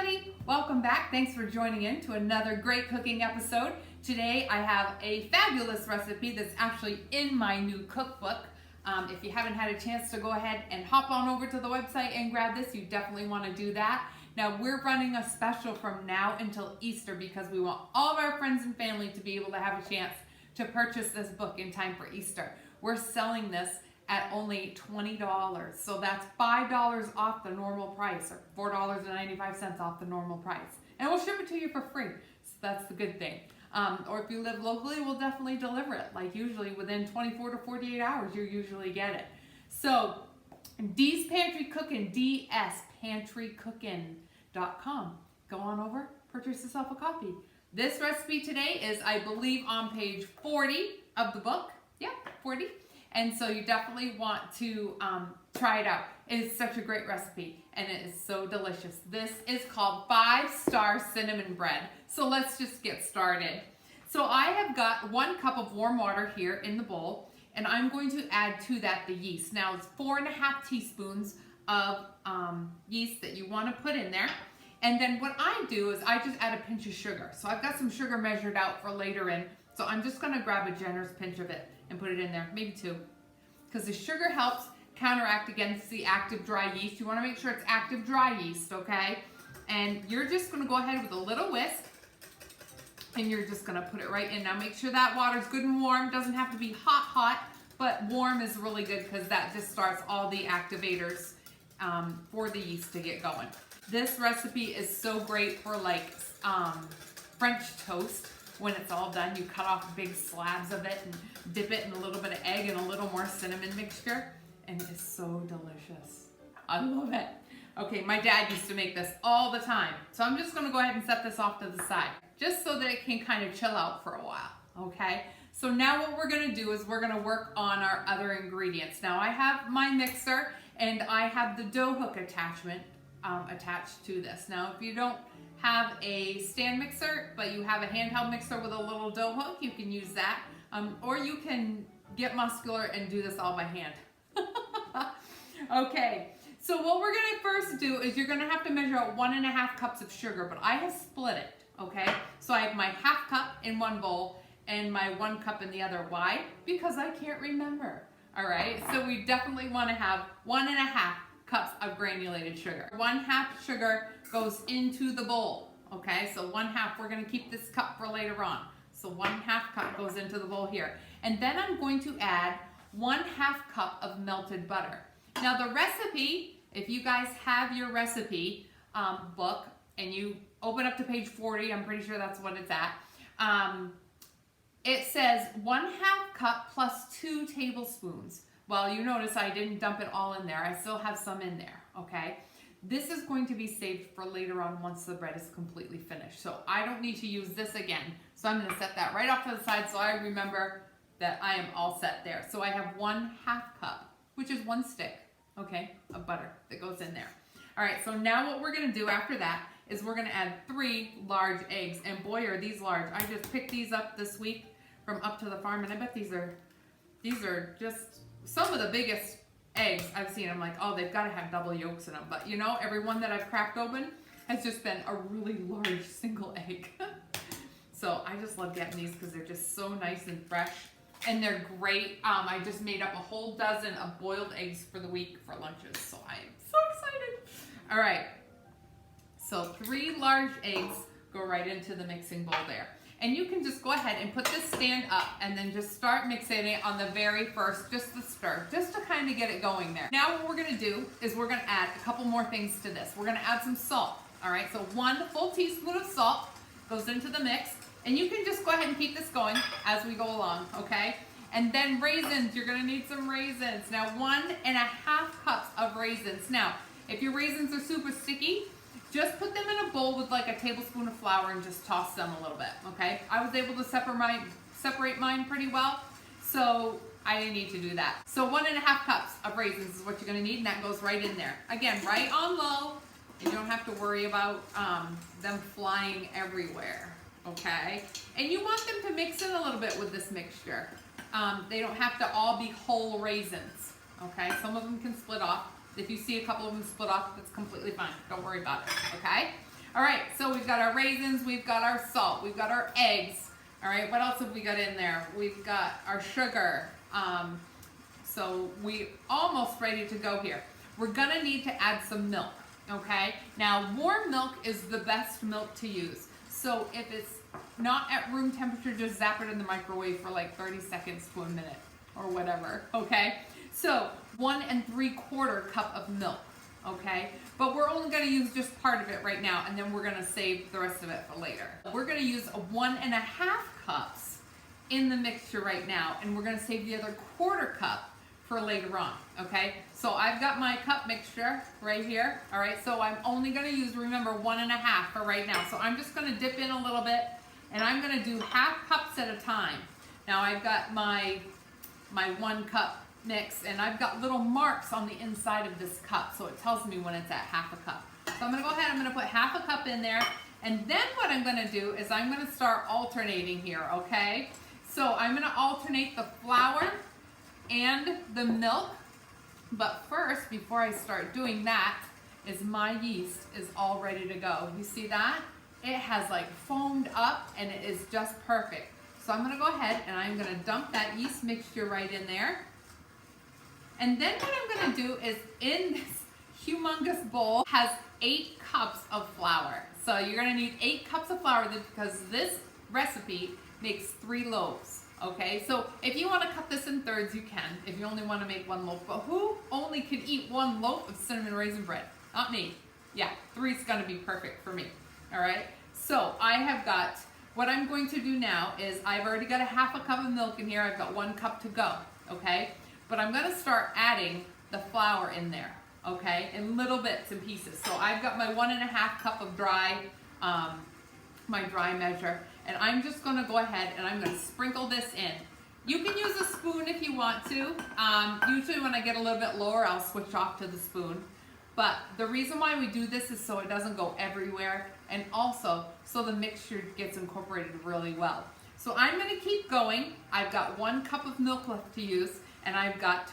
everybody, welcome back. Thanks for joining in to another great cooking episode. Today I have a fabulous recipe that's actually in my new cookbook. If you haven't had a chance to go ahead and hop on over to the website and grab this, you definitely want to do that. Now we're running a special from now until Easter because we want all of our friends and family to be able to have a chance to purchase this book in time for Easter. We're selling this at only $20. So that's $5 off the normal price, or $4.95 off the normal price. And we'll ship it to you for free. So that's the good thing. Or if you live locally, we'll definitely deliver it. Like usually within 24 to 48 hours, you usually get it. So Dee's Pantry Cookin', DSPantryCookin.com. Go on over, purchase yourself a copy. This recipe today is, I believe, on page 40 of the book. Yeah, 40. And so you definitely want to try it out. It is such a great recipe and it is so delicious. This is called 5-Star Cinnamon Bread. So let's just get started. So I have got 1 cup of warm water here in the bowl, and I'm going to add to that the yeast. Now it's 4.5 teaspoons of yeast that you want to put in there. And then what I do is I just add a pinch of sugar. So I've got some sugar measured out for later in. So I'm just going to grab a generous pinch of it and put it in there, maybe 2. Because the sugar helps counteract against the active dry yeast. You want to make sure it's active dry yeast, okay? And you're just going to go ahead with a little whisk, and you're just going to put it right in. Now make sure that water's good and warm. It doesn't have to be hot, but warm is really good because that just starts all the activators for the yeast to get going. This recipe is so great for like French toast. When it's all done, you cut off big slabs of it and dip it in a little bit of egg and a little more cinnamon mixture, and it is so delicious. I love it. Okay, my dad used to make this all the time, so I'm just gonna go ahead and set this off to the side, just so that it can kind of chill out for a while, okay? So now what we're gonna do is we're gonna work on our other ingredients. Now I have my mixer, and I have the dough hook attachment attached to this. Now if you don't have a stand mixer, but you have a handheld mixer with a little dough hook, you can use that. Or you can get muscular and do this all by hand. Okay, so what we're gonna first do is you're gonna have to measure out 1.5 cups of sugar, but I have split it, okay? So I have my 1/2 cup in one bowl and my 1 cup in the other. Why? Because I can't remember, all right? So we definitely wanna have 1.5 cups of granulated sugar. 1/2 sugar goes into the bowl, okay? So 1/2, we're gonna keep this cup for later on. So 1/2 cup goes into the bowl here. And then I'm going to add 1/2 cup of melted butter. Now the recipe, if you guys have your recipe book and you open up to page 40, I'm pretty sure that's what it's at. It says 1/2 cup plus 2 tablespoons. Well, you notice I didn't dump it all in there. I still have some in there, okay? This is going to be saved for later on once the bread is completely finished. So I don't need to use this again. So I'm gonna set that right off to the side so I remember that I am all set there. So I have 1/2 cup, which is 1 stick, okay, of butter that goes in there. All right, so now what we're gonna do after that is we're gonna add 3 large eggs. And boy, are these large. I just picked these up this week from Up to the Farm, and I bet these are just some of the biggest eggs I've seen. I'm like, oh, they've got to have double yolks in them. But you know, every one that I've cracked open has just been a really large single egg. So I just love getting these because they're just so nice and fresh. And they're great. I just made up a whole dozen of boiled eggs for the week for lunches. So I am so excited. All right. So 3 large eggs go right into the mixing bowl there. And you can just go ahead and put this stand up and then just start mixing it on the very first, just to stir, just to kind of get it going there. Now what we're gonna do is we're gonna add a couple more things to this. We're gonna add some salt, all right? So 1 full teaspoon of salt goes into the mix, and you can just go ahead and keep this going as we go along, okay? And then raisins, you're gonna need some raisins. Now 1.5 cups of raisins. Now, if your raisins are super sticky, just put them in a bowl with like a tablespoon of flour and just toss them a little bit, okay? I was able to separate mine pretty well, so I didn't need to do that. So 1.5 cups of raisins is what you're gonna need, and that goes right in there. Again, right on low, and you don't have to worry about them flying everywhere, okay? And you want them to mix in a little bit with this mixture. They don't have to all be whole raisins, okay? Some of them can split off. If you see a couple of them split off, that's completely fine. Don't worry about it, okay? All right, so we've got our raisins, we've got our salt, we've got our eggs. All right, what else have we got in there? We've got our sugar. So we almost ready to go here. We're gonna need to add some milk, okay? Now, warm milk is the best milk to use. So if it's not at room temperature, just zap it in the microwave for like 30 seconds to a minute or whatever, okay? So 1 3/4 cup of milk, okay? But we're only gonna use just part of it right now, and then we're gonna save the rest of it for later. We're gonna use 1 1/2 cups in the mixture right now, and we're gonna save the other 1/4 cup for later on, okay? So I've got my cup mixture right here, all right? So I'm only gonna use, remember, 1 1/2 for right now. So I'm just gonna dip in a little bit, and I'm gonna do 1/2 cups at a time. Now I've got my 1 cup mix, and I've got little marks on the inside of this cup, so it tells me when it's at 1/2 cup. So I'm gonna go ahead, I'm gonna put 1/2 cup in there, and then what I'm gonna do is I'm gonna start alternating here, okay? So I'm gonna alternate the flour and the milk, but first, before I start doing that, is my yeast is all ready to go. You see that? It has like foamed up, and it is just perfect. So I'm gonna go ahead and I'm gonna dump that yeast mixture right in there. And then what I'm gonna do is, in this humongous bowl has 8 cups of flour. So you're gonna need 8 cups of flour because this recipe makes 3 loaves. Okay, so if you want to cut this in thirds, you can, if you only want to make 1 loaf. But who only can eat 1 loaf of cinnamon raisin bread? Not me. Yeah, 3 is going to be perfect for me. All right, so I have got, what I'm going to do now is I've already got 1/2 cup of milk in here. I've got 1 cup to go, okay? But I'm going to start adding the flour in there, okay, in little bits and pieces. So I've got my 1 1/2 cup of dry, my dry measure. And I'm just gonna go ahead and I'm gonna sprinkle this in. You can use a spoon if you want to. Usually when I get a little bit lower, I'll switch off to the spoon. But the reason why we do this is so it doesn't go everywhere, and also so the mixture gets incorporated really well. So I'm gonna keep going. I've got 1 cup of milk left to use, and I've got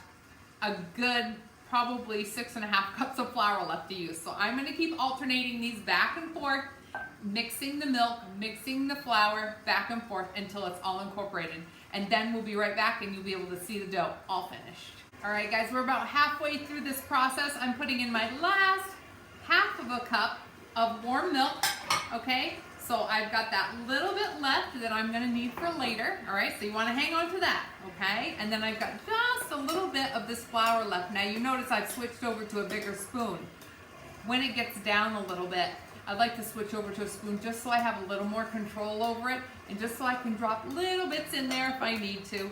a good probably 6 1/2 cups of flour left to use. So I'm gonna keep alternating these back and forth, mixing the milk, mixing the flour back and forth until it's all incorporated. And then we'll be right back and you'll be able to see the dough all finished. All right, guys, we're about halfway through this process. I'm putting in my last 1/2 cup of warm milk, okay? So I've got that little bit left that I'm gonna need for later, all right? So you wanna hang on to that, okay? And then I've got just a little bit of this flour left. Now you notice I've switched over to a bigger spoon. When it gets down a little bit, I'd like to switch over to a spoon just so I have a little more control over it, and just so I can drop little bits in there if I need to.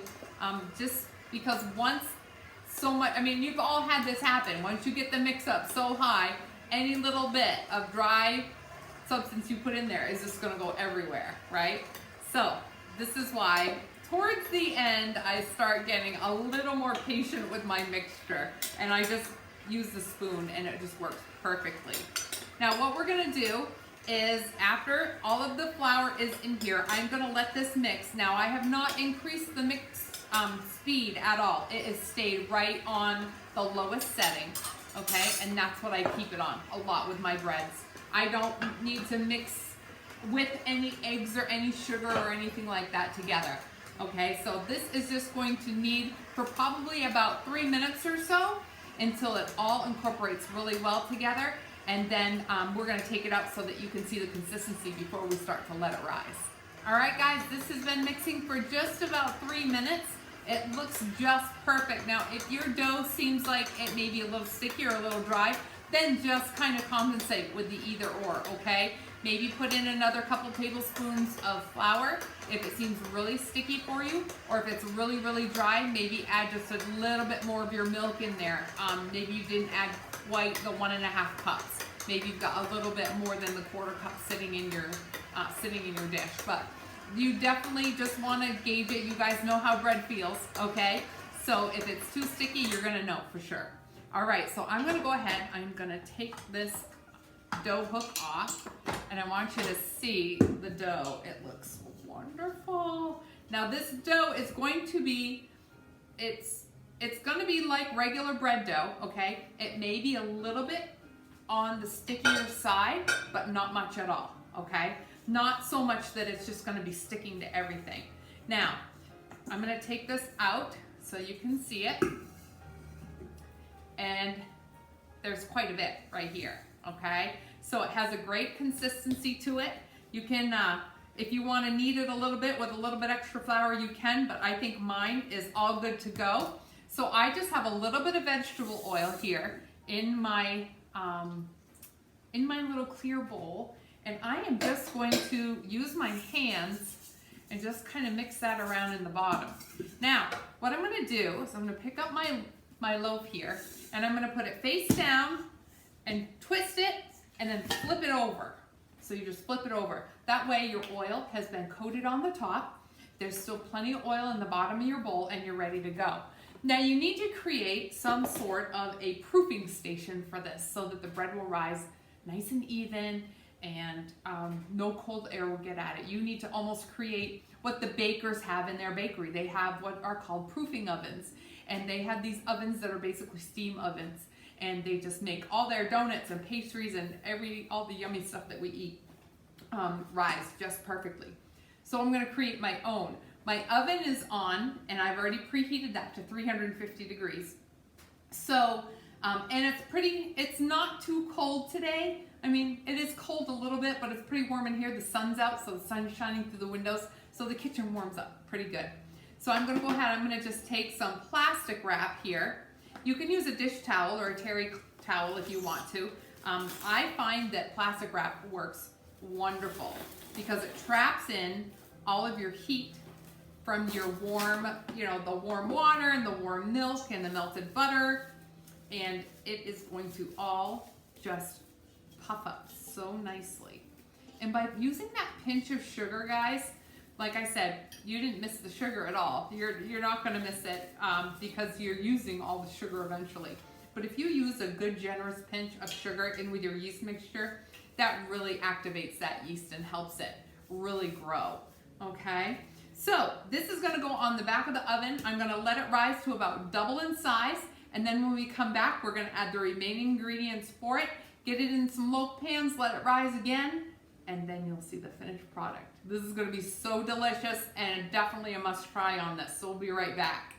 Just because once so much, I mean, you've all had this happen. Once you get the mix up so high, any little bit of dry substance you put in there is just gonna go everywhere, right? So this is why towards the end, I start getting a little more patient with my mixture, and I just use the spoon and it just works perfectly. Now what we're gonna do is, after all of the flour is in here, I'm gonna let this mix. Now I have not increased the mix speed at all. It has stayed right on the lowest setting, okay? And that's what I keep it on a lot with my breads. I don't need to mix with any eggs or any sugar or anything like that together, okay? So this is just going to knead for probably about 3 minutes or so until it all incorporates really well together. And then we're gonna take it out so that you can see the consistency before we start to let it rise. All right, guys, this has been mixing for just about 3 minutes. It looks just perfect. Now, if your dough seems like it may be a little sticky or a little dry, then just kind of compensate with the either or, okay? Maybe put in another couple tablespoons of flour if it seems really sticky for you, or if it's really, really dry, maybe add just a little bit more of your milk in there. Maybe you didn't add quite the 1 1/2 cups. Maybe you've got a little bit more than the 1/4 cup sitting in your dish. But you definitely just want to gauge it. You guys know how bread feels, okay? So if it's too sticky, you're gonna know for sure. All right, so I'm gonna go ahead. I'm gonna take this dough hook off, and I want you to see the dough. It looks wonderful. Now this dough is going to be, it's going to be like regular bread dough, okay? It may be a little bit on the stickier side, but not much at all, okay? Not so much that it's just gonna be sticking to everything. Now, I'm gonna take this out so you can see it. And there's quite a bit right here, okay? So it has a great consistency to it. You can, if you wanna knead it a little bit with a little bit extra flour, you can, but I think mine is all good to go. So I just have a little bit of vegetable oil here in my little clear bowl, and I am just going to use my hands and just kind of mix that around in the bottom. Now, what I'm gonna do is I'm gonna pick up my loaf here, and I'm gonna put it face down and twist it and then flip it over. So you just flip it over. That way your oil has been coated on the top. There's still plenty of oil in the bottom of your bowl, and you're ready to go. Now you need to create some sort of a proofing station for this so that the bread will rise nice and even, and no cold air will get at it. You need to almost create what the bakers have in their bakery. They have what are called proofing ovens, and they have these ovens that are basically steam ovens, and they just make all their donuts and pastries and all the yummy stuff that we eat rise just perfectly. So I'm gonna create my own. My oven is on, and I've already preheated that to 350 degrees. So, and it's not too cold today. I mean, it is cold a little bit, but it's pretty warm in here. The sun's out, so the sun's shining through the windows, so the kitchen warms up pretty good. So I'm gonna go ahead, I'm gonna just take some plastic wrap here. You can use a dish towel or a terry towel if you want to. I find that plastic wrap works wonderful because it traps in all of your heat from your warm, the warm water and the warm milk and the melted butter, and it is going to all just puff up so nicely. And by using that pinch of sugar, guys, like I said, you didn't miss the sugar at all. You're not gonna miss it because you're using all the sugar eventually. But if you use a good generous pinch of sugar in with your yeast mixture, that really activates that yeast and helps it really grow, okay? So this is gonna go on the back of the oven. I'm gonna let it rise to about double in size, and then when we come back, we're gonna add the remaining ingredients for it, get it in some loaf pans, let it rise again, and then you'll see the finished product. This is gonna be so delicious and definitely a must try on this, so we'll be right back.